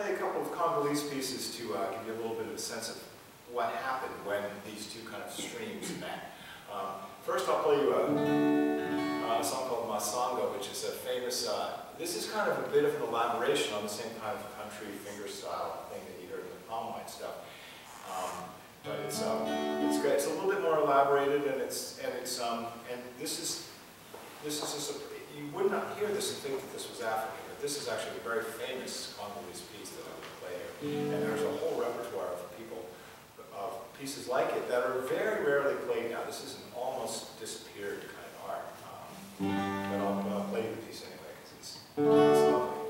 play a couple of Congolese pieces to give you a little bit of a sense of what happened when these two kind of streams met. First I'll play you a song called Masanga, which is a famous, this is kind of a bit of an elaboration on the same kind of country finger style thing that you heard in the palm wine stuff. But it's good. It's a little bit more elaborated, and this is just you would not hear this and think that this was African, but this is actually a very famous Congolese piece that I would play here. And there's a whole repertoire of pieces like it that are very rarely played now. This is an almost disappeared kind of art. But I'll play you the piece anyway because it's lovely.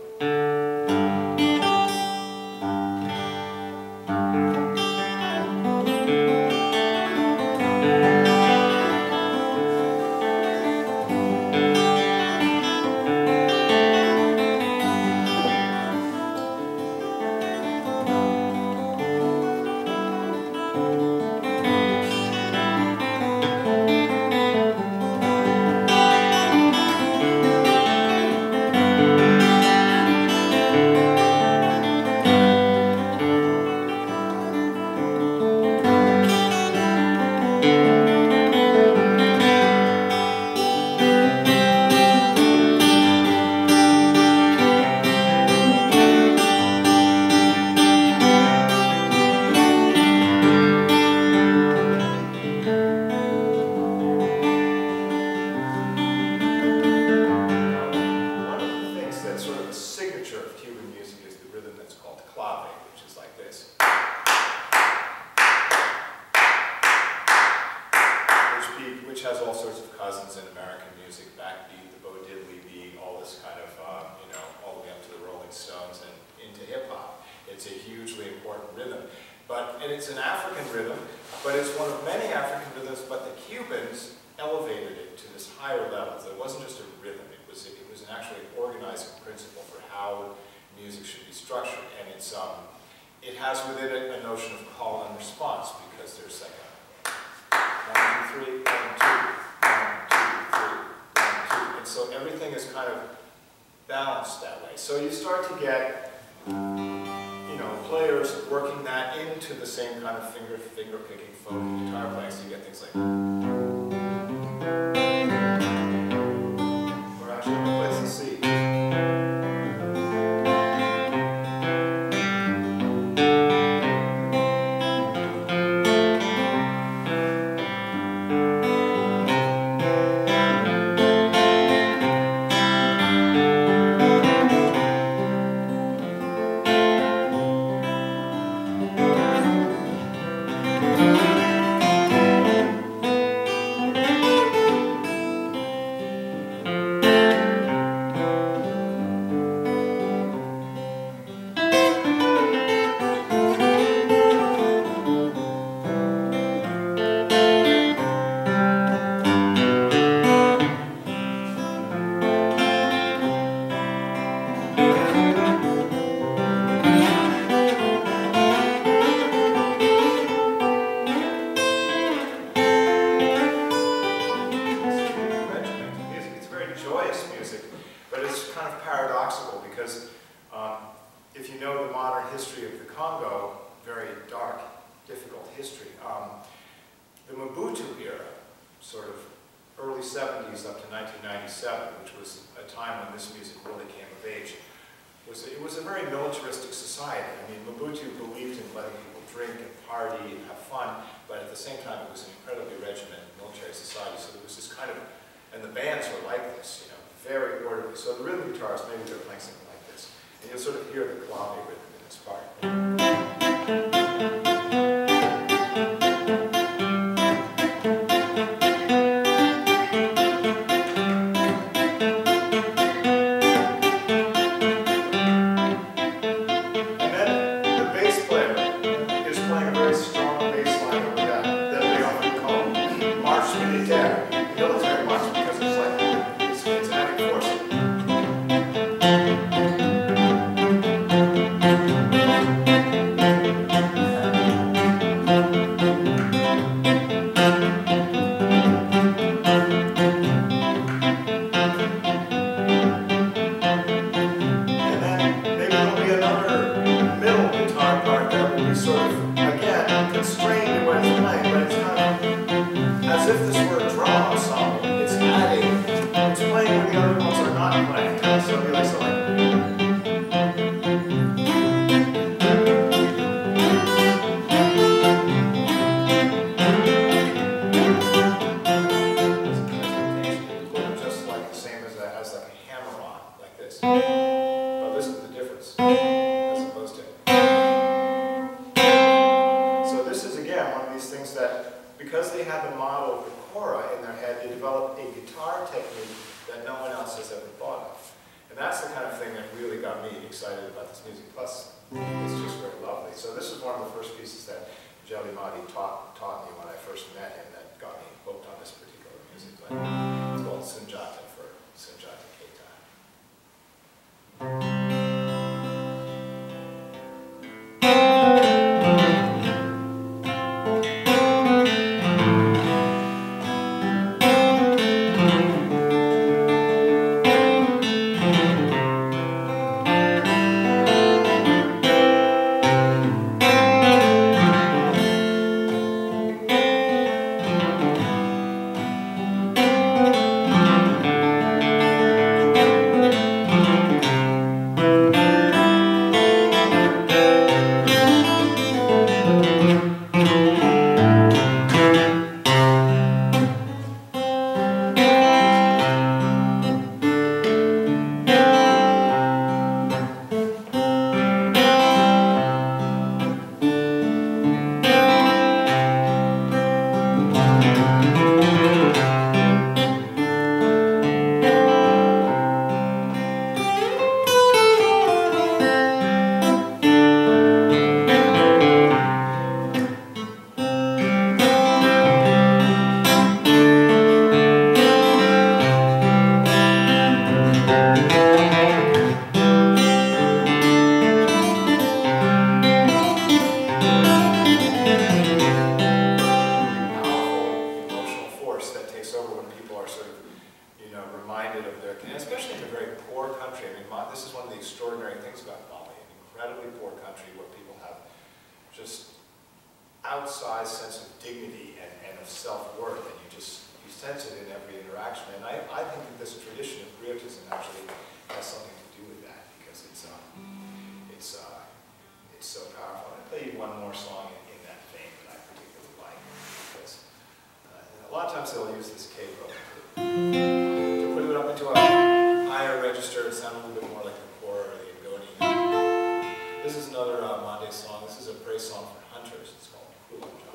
It has within it a notion of call and response because there's like a 1, 2, 3, 1, 2, 1, 2, 3, 1, 2, and so everything is kind of balanced that way. So you start to get, you know, players working that into the same kind of finger picking folk guitar playing. So you get things like, or actually it plays the C. So the rhythm guitarist, maybe they're playing something like this. And you'll sort of hear the clave rhythm in this part. And then the bass player is playing a very strong bass line over that they often call marche militaire, military march, because it's like it's an adding force. And then maybe there'll be another as if this were a drum ensemble. It's adding, it's playing when the other ones are not playing. So it'll be like something like, but listen to the difference as opposed to. So this is again one of these things that, because they have the model of the kora in their head, they develop a guitar technique that no one else has ever thought of. And that's the kind of thing that really got me excited about this music. Plus, it's just very lovely. So this is one of the first pieces that Djelimady taught me when I first met him that got me hooked on this particular music. It's called Sunjata for Sunjata Keita. Outsized sense of dignity and of self-worth, and you sense it in every interaction. And I think that this tradition of Griotism actually has something to do with that, because it's so powerful. I'll play you one more song in that vein that I particularly like, because a lot of times they'll use this capo to put it up into a higher register. It sounds a little bit more like the kora or the agoni. This is another Mande song. This is a praise song for hunters. It's called Kulam John.